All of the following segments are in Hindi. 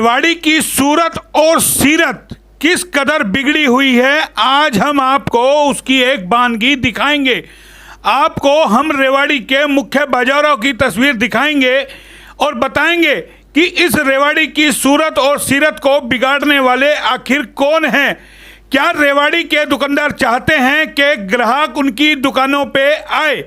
रेवाड़ी की सूरत और सीरत किस कदर बिगड़ी हुई है, आज हम आपको उसकी एक बानगी दिखाएंगे। आपको हम रेवाड़ी के मुख्य बाजारों की तस्वीर दिखाएंगे और बताएंगे कि इस रेवाड़ी की सूरत और सीरत को बिगाड़ने वाले आखिर कौन हैं। क्या रेवाड़ी के दुकानदार चाहते हैं कि ग्राहक उनकी दुकानों पे आए,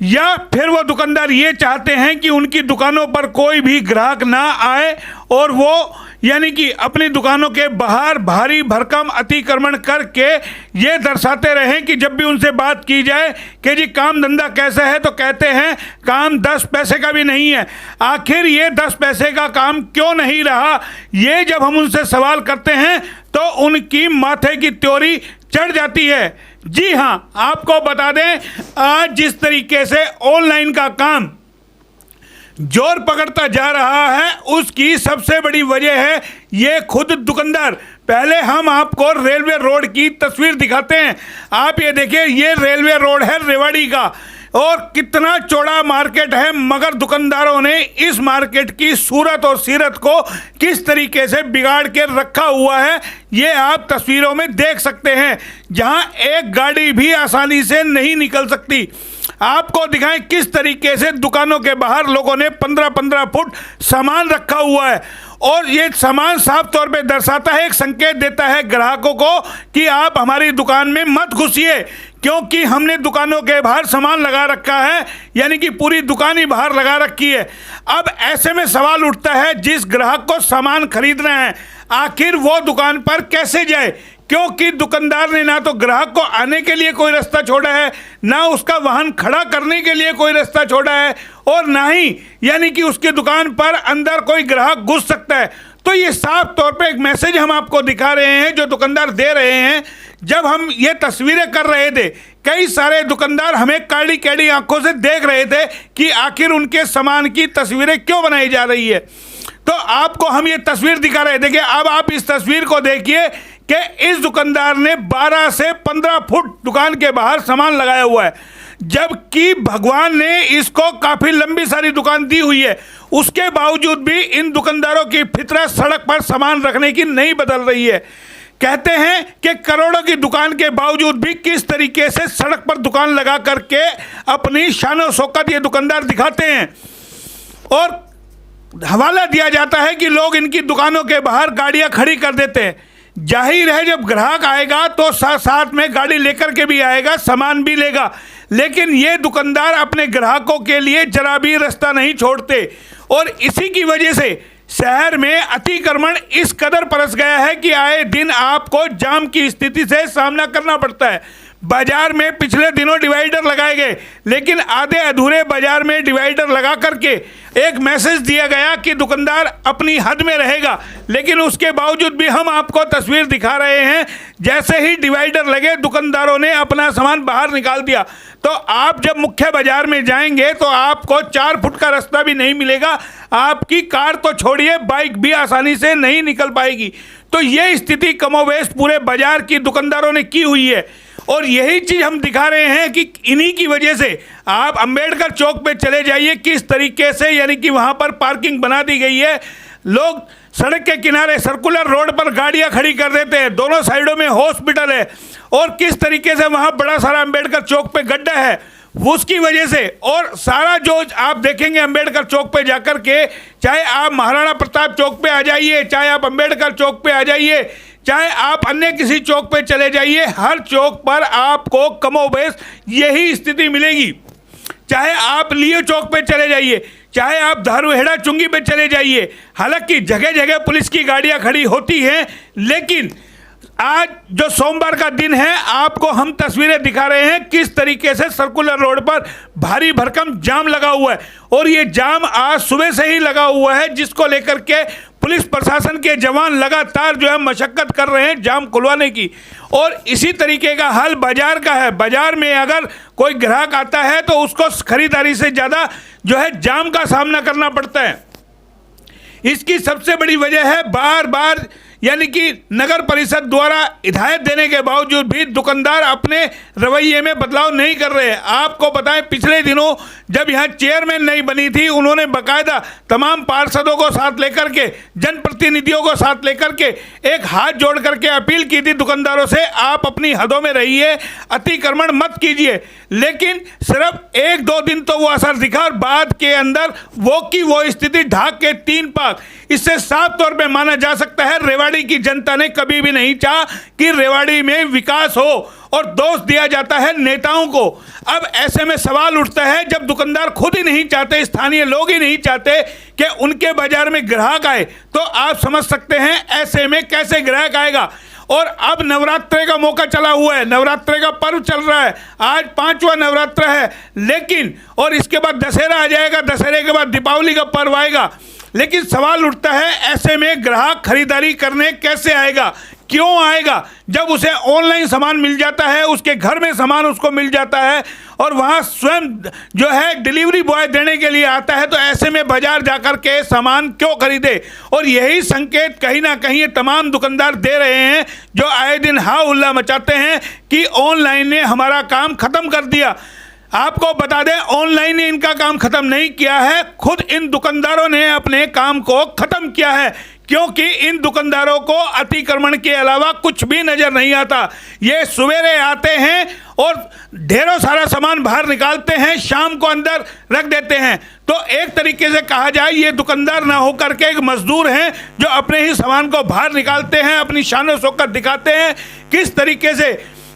या फिर वो दुकानदार ये चाहते हैं कि उनकी दुकानों पर कोई भी ग्राहक ना आए और वो यानी कि अपनी दुकानों के बाहर भारी भरकम अतिक्रमण करके ये दर्शाते रहें कि जब भी उनसे बात की जाए कि जी काम धंधा कैसा है तो कहते हैं काम 10 पैसे का भी नहीं है। आखिर ये 10 पैसे का काम क्यों नहीं रहा, ये जब हम उनसे सवाल करते हैं तो उनकी माथे की त्योरी चढ़ जाती है। जी हाँ, आपको बता दें, आज जिस तरीके से ऑनलाइन का काम जोर पकड़ता जा रहा है उसकी सबसे बड़ी वजह है ये खुद दुकानदार। पहले हम आपको रेलवे रोड की तस्वीर दिखाते हैं। आप ये देखिए, ये रेलवे रोड है रेवाड़ी का और कितना चौड़ा मार्केट है, मगर दुकानदारों ने इस मार्केट की सूरत और सीरत को किस तरीके से बिगाड़ के रखा हुआ है ये आप तस्वीरों में देख सकते हैं, जहां एक गाड़ी भी आसानी से नहीं निकल सकती। आपको दिखाएं किस तरीके से दुकानों के बाहर लोगों ने 15-15 फुट सामान रखा हुआ है और ये सामान साफ तौर पे दर्शाता है, एक संकेत देता है ग्राहकों को कि आप हमारी दुकान में मत घुसिए, क्योंकि हमने दुकानों के बाहर सामान लगा रखा है, यानी कि पूरी दुकान ही बाहर लगा रखी है। अब ऐसे में सवाल उठता है, जिस ग्राहक को सामान खरीदना है आखिर वो दुकान पर कैसे जाए, क्योंकि दुकानदार ने ना तो ग्राहक को आने के लिए कोई रास्ता छोड़ा है, ना उसका वाहन खड़ा करने के लिए कोई रास्ता छोड़ा है, और ना ही यानी कि उसकी दुकान पर अंदर कोई ग्राहक घुस सकता है। तो ये साफ तौर पे एक मैसेज हम आपको दिखा रहे हैं जो दुकानदार दे रहे हैं। जब हम ये तस्वीरें कर रहे थे, कई सारे दुकानदार हमें काली कैडी आंखों से देख रहे थे कि आखिर उनके सामान की तस्वीरें क्यों बनाई जा रही है। तो आपको हम ये तस्वीर दिखा रहे थे कि अब आप इस तस्वीर को देखिए कि इस दुकानदार ने 12 से 15 फुट दुकान के बाहर सामान लगाया हुआ है, जबकि भगवान ने इसको काफ़ी लंबी सारी दुकान दी हुई है। उसके बावजूद भी इन दुकानदारों की फितरत सड़क पर सामान रखने की नहीं बदल रही है। कहते हैं कि करोड़ों की दुकान के बावजूद भी किस तरीके से सड़क पर दुकान लगा करके अपनी शान शौकत ये दुकानदार दिखाते हैं, और हवाला दिया जाता है कि लोग इनकी दुकानों के बाहर गाड़ियां खड़ी कर देते हैं। जाहिर है जब ग्राहक आएगा तो साथ में गाड़ी लेकर के भी आएगा, सामान भी लेगा, लेकिन ये दुकानदार अपने ग्राहकों के लिए जरा भी रास्ता नहीं छोड़ते। और इसी की वजह से शहर में अतिक्रमण इस कदर परस गया है कि आए दिन आपको जाम की स्थिति से सामना करना पड़ता है। बाजार में पिछले दिनों डिवाइडर लगाए गए, लेकिन आधे अधूरे बाजार में डिवाइडर लगा करके एक मैसेज दिया गया कि दुकानदार अपनी हद में रहेगा, लेकिन उसके बावजूद भी हम आपको तस्वीर दिखा रहे हैं, जैसे ही डिवाइडर लगे दुकानदारों ने अपना सामान बाहर निकाल दिया। तो आप जब मुख्य बाजार में जाएंगे तो आपको 4 फुट का रास्ता भी नहीं मिलेगा, आपकी कार तो छोड़िए बाइक भी आसानी से नहीं निकल पाएगी। तो ये स्थिति कमोवेश पूरे बाजार की दुकानदारों ने की हुई है, और यही चीज़ हम दिखा रहे हैं कि इन्हीं की वजह से आप अंबेडकर चौक पे चले जाइए, किस तरीके से यानी कि वहाँ पर पार्किंग बना दी गई है। लोग सड़क के किनारे सर्कुलर रोड पर गाड़ियाँ खड़ी कर देते हैं, दोनों साइडों में हॉस्पिटल है, और किस तरीके से वहाँ बड़ा सारा अंबेडकर चौक पे गड्ढा है उसकी वजह से। और सारा जो आप देखेंगे अंबेडकर चौक पे जाकर के, चाहे आप महाराणा प्रताप चौक पे आ जाइए, चाहे आप अंबेडकर चौक पे आ जाइए, चाहे आप अन्य किसी चौक पे चले जाइए, हर चौक पर आपको कमोबेश यही स्थिति मिलेगी। चाहे आप लियो चौक पे चले जाइए, चाहे आप धारूहेड़ा चुंगी पे चले जाइए, हालांकि जगह जगह पुलिस की गाड़ियां खड़ी होती हैं, लेकिन आज जो सोमवार का दिन है आपको हम तस्वीरें दिखा रहे हैं किस तरीके से सर्कुलर रोड पर भारी भरकम जाम लगा हुआ है, और ये जाम आज सुबह से ही लगा हुआ है, जिसको लेकर के पुलिस प्रशासन के जवान लगातार जो है मशक्कत कर रहे हैं जाम खुलवाने की। और इसी तरीके का हाल बाजार का है। बाजार में अगर कोई ग्राहक आता है तो उसको खरीदारी से ज़्यादा जो है जाम का सामना करना पड़ता है। इसकी सबसे बड़ी वजह है बार बार यानी कि नगर परिषद द्वारा हिदायत देने के बावजूद भी दुकानदार अपने रवैये में बदलाव नहीं कर रहे हैं। आपको बताएं, पिछले दिनों जब यहाँ चेयरमैन नहीं बनी थी, उन्होंने बाकायदा तमाम पार्षदों को साथ लेकर के, जनप्रतिनिधियों को साथ लेकर के एक हाथ जोड़ करके अपील की थी दुकानदारों से, आप अपनी हदों में रहिए, अतिक्रमण मत कीजिए। लेकिन सिर्फ 1-2 दिन तो वो असर दिखा और बाद के अंदर वो की वो स्थिति, ढाक के 3 पाक। इससे साफ तौर पे माना जा सकता है रेवाड़ी की जनता ने कभी भी नहीं चाहा कि रेवाड़ी में विकास हो और दोष दिया जाता है नेताओं को। अब ऐसे में सवाल उठता है, जब दुकानदार खुद ही नहीं चाहते, स्थानीय लोग ही नहीं चाहते कि उनके बाजार में ग्राहक आए, तो आप समझ सकते हैं ऐसे में कैसे ग्राहक आएगा। और अब नवरात्रे का मौका चला हुआ है, नवरात्रे का पर्व चल रहा है, आज 5वां नवरात्र है, लेकिन और इसके बाद दशहरा आ जाएगा, दशहरे के बाद दीपावली का पर्व आएगा। लेकिन सवाल उठता है, ऐसे में ग्राहक खरीदारी करने कैसे आएगा, क्यों आएगा? जब उसे ऑनलाइन सामान मिल जाता है, उसके घर में सामान उसको मिल जाता है और वहाँ स्वयं जो है डिलीवरी बॉय देने के लिए आता है, तो ऐसे में बाजार जाकर के सामान क्यों खरीदे? और यही संकेत कहीं ना कहीं ये तमाम दुकानदार दे रहे हैं जो आए दिन हा उल्ला मचाते हैं कि ऑनलाइन ने हमारा काम खत्म कर दिया। आपको बता दें, ऑनलाइन ने इनका काम खत्म नहीं किया है, खुद इन दुकानदारों ने अपने काम को खत्म किया है, क्योंकि इन दुकानदारों को अतिक्रमण के अलावा कुछ भी नजर नहीं आता। ये सवेरे आते हैं और ढेरों सारा सामान बाहर निकालते हैं, शाम को अंदर रख देते हैं। तो एक तरीके से कहा जाए, ये दुकानदार ना होकर के एक मजदूर हैं जो अपने ही सामान को बाहर निकालते हैं, अपनी शान शौकत दिखाते हैं किस तरीके से।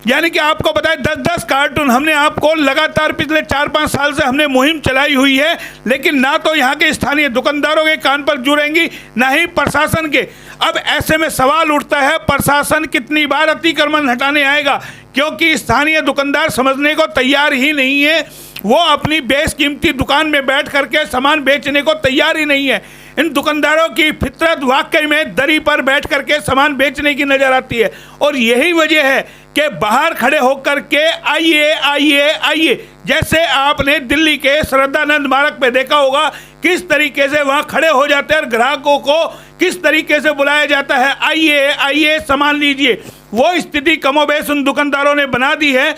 यानी कि आपको बताएं, 10-10 कार्टून हमने आपको लगातार पिछले 4-5 साल से हमने मुहिम चलाई हुई है, लेकिन ना तो यहाँ के स्थानीय दुकानदारों के कान पर जुड़ेंगी, ना ही प्रशासन के। अब ऐसे में सवाल उठता है, प्रशासन कितनी बार अतिक्रमण हटाने आएगा? क्योंकि स्थानीय दुकानदार समझने को तैयार ही नहीं है, वो अपनी बेशकीमती दुकान में बैठ करके सामान बेचने को तैयार ही नहीं है। इन दुकानदारों की फितरत वाकई में दरी पर बैठ करके सामान बेचने की नजर आती है, और यही वजह है कि बाहर खड़े होकर के आइए आइए आइए, जैसे आपने दिल्ली के श्रद्धानंद मार्ग पे देखा होगा किस तरीके से वहां खड़े हो जाते हैं और ग्राहकों को किस तरीके से बुलाया जाता है, आइए आइए सामान लीजिए। वो स्थिति कमोबेश उन दुकानदारों ने बना दी है।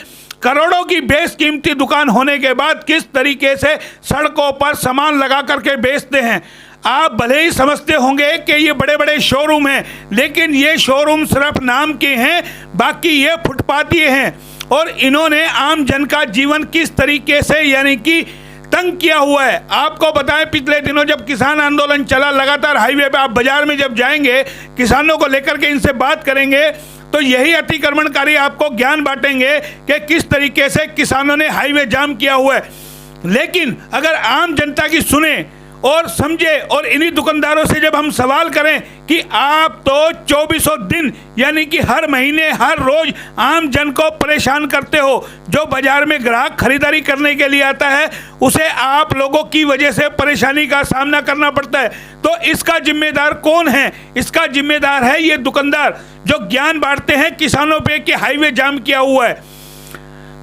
करोड़ों की बेशकीमती दुकान होने के बाद किस तरीके से सड़कों पर सामान लगा करके बेचते हैं। आप भले ही समझते होंगे कि ये बड़े बड़े शोरूम हैं, लेकिन ये शोरूम सिर्फ नाम के हैं, बाकी ये फुटपाथी हैं। और इन्होंने आम जन का जीवन किस तरीके से यानी कि तंग किया हुआ है। आपको बताएं, पिछले दिनों जब किसान आंदोलन चला, लगातार हाईवे पे आप बाजार में जब जाएंगे, किसानों को लेकर के इनसे बात करेंगे, तो यही अतिक्रमणकारी आपको ज्ञान बांटेंगे कि किस तरीके से किसानों ने हाईवे जाम किया हुआ है। लेकिन अगर आम जनता की सुने और समझे, और इन्हीं दुकानदारों से जब हम सवाल करें कि आप तो 24 दिन यानी कि हर महीने हर रोज आम जन को परेशान करते हो, जो बाजार में ग्राहक खरीदारी करने के लिए आता है उसे आप लोगों की वजह से परेशानी का सामना करना पड़ता है, तो इसका जिम्मेदार कौन है? इसका जिम्मेदार है ये दुकानदार जो ज्ञान बांटते हैं किसानों पे कि हाईवे जाम किया हुआ है।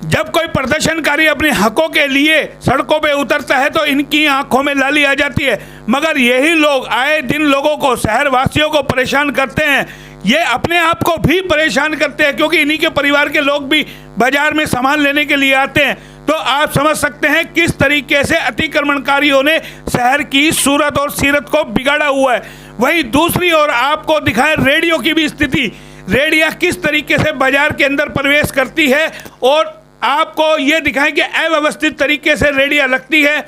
जब कोई प्रदर्शनकारी अपने हकों के लिए सड़कों पे उतरता है तो इनकी आंखों में लाली आ जाती है, मगर यही लोग आए दिन लोगों को, शहर वासियों को परेशान करते हैं। ये अपने आप को भी परेशान करते हैं, क्योंकि इन्हीं के परिवार के लोग भी बाजार में सामान लेने के लिए आते हैं। तो आप समझ सकते हैं किस तरीके से अतिक्रमणकारियों ने शहर की सूरत और सीरत को बिगाड़ा हुआ है। वहीं दूसरी ओर आपको दिखाए रेडियो की भी स्थिति, रेडिया किस तरीके से बाजार के अंदर प्रवेश करती है, और आपको ये दिखाएं कि अव्यवस्थित तरीके से रेडिया लगती है।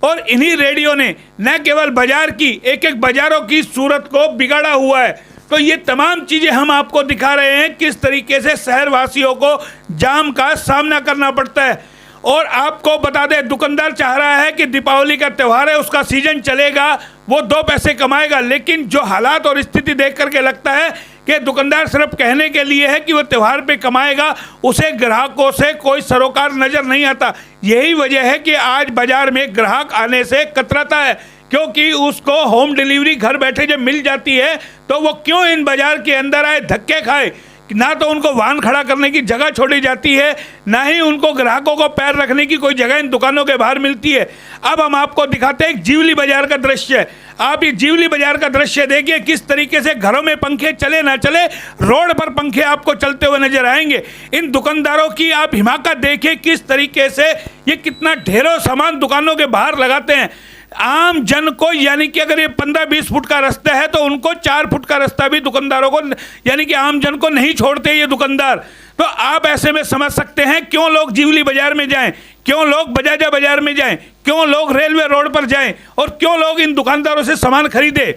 और इन्हीं रेडियो ने न केवल बाजार की, एक एक बाजारों की सूरत को बिगाड़ा हुआ है। तो ये तमाम चीज़ें हम आपको दिखा रहे हैं किस तरीके से शहर वासियों को जाम का सामना करना पड़ता है। और आपको बता दें, दुकानदार चाह रहा है कि दीपावली का त्यौहार है, उसका सीजन चलेगा, वो 2 पैसे कमाएगा, लेकिन जो हालात और स्थिति देख करके लगता है कि दुकानदार सिर्फ कहने के लिए है कि वो त्यौहार पे कमाएगा, उसे ग्राहकों से कोई सरोकार नजर नहीं आता। यही वजह है कि आज बाजार में ग्राहक आने से कतराता है, क्योंकि उसको होम डिलीवरी घर बैठे जब मिल जाती है तो वो क्यों इन बाजार के अंदर आए, धक्के खाए, ना तो उनको वाहन खड़ा करने की जगह छोड़ी जाती है, ना ही उनको ग्राहकों को पैर रखने की कोई जगह इन दुकानों के बाहर मिलती है। अब हम आपको दिखाते हैं एक जीवली बाजार का दृश्य। आप ये जीवली बाजार का दृश्य देखिए, किस तरीके से घरों में पंखे चले ना चले, रोड पर पंखे आपको चलते हुए नजर आएंगे। इन दुकानदारों की आप हिमाकत देखिए, किस तरीके से ये कितना ढेरों सामान दुकानों के बाहर लगाते हैं। आम जन को, यानी कि अगर ये 15-20 फुट का रास्ता है तो उनको 4 फुट का रास्ता भी दुकानदारों को, यानी कि आम जन को नहीं छोड़ते ये दुकानदार। तो आप ऐसे में समझ सकते हैं क्यों लोग जीवली बाजार में जाएं, क्यों लोग बजाजा बाजार में जाएं, क्यों लोग रेलवे रोड पर जाएं और क्यों लोग इन दुकानदारों से सामान खरीदें।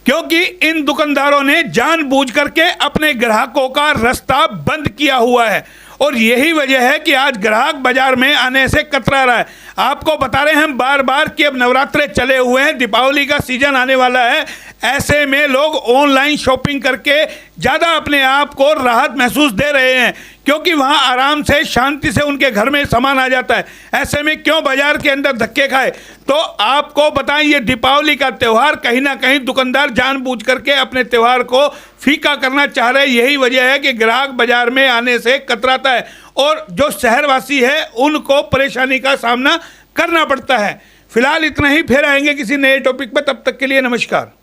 क्योंकि इन दुकानदारों ने जानबूझ करके अपने ग्राहकों का रास्ता बंद किया हुआ है और यही वजह है कि आज ग्राहक बाजार में आने से कतरा रहा है। आपको बता रहे हैं हम बार बार कि अब नवरात्रे चले हुए हैं, दीपावली का सीजन आने वाला है। ऐसे में लोग ऑनलाइन शॉपिंग करके ज़्यादा अपने आप को राहत महसूस दे रहे हैं, क्योंकि वहाँ आराम से शांति से उनके घर में सामान आ जाता है। ऐसे में क्यों बाजार के अंदर धक्के खाए। तो आपको बताएं, ये दीपावली का त्यौहार कहीं ना कहीं दुकानदार जानबूझ करके अपने त्यौहार को फीका करना चाह रहे हैं। यही वजह है कि ग्राहक बाजार में आने से कतराता है और जो शहरवासी है उनको परेशानी का सामना करना पड़ता है। फिलहाल इतना ही, फिर आएंगे किसी नए टॉपिक पर। तब तक के लिए नमस्कार।